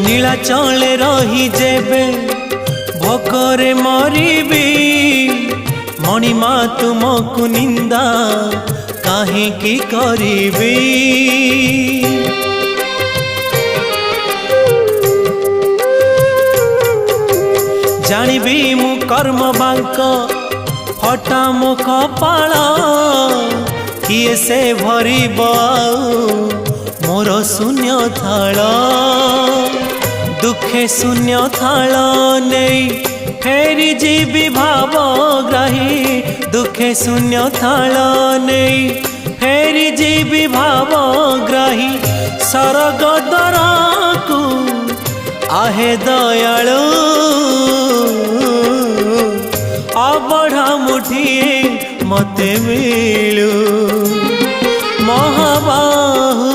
नीलाचले रही जेबे भोकरे मरिबी मणिमा तुमको निंदा काहे की करिबी जानिबी मु कर्म बांक फटा मो कपाल किए से भरिब मोर शून्य थाल दुखे शून्य थाल नहीं फेरी जीवी भावग्राही दुखे शून्य थाल नहीं फेरी जीवी भावग्राही सरग दरकू आहे दयालु अबढ़ा मुठिए मते मिलू महाबाहु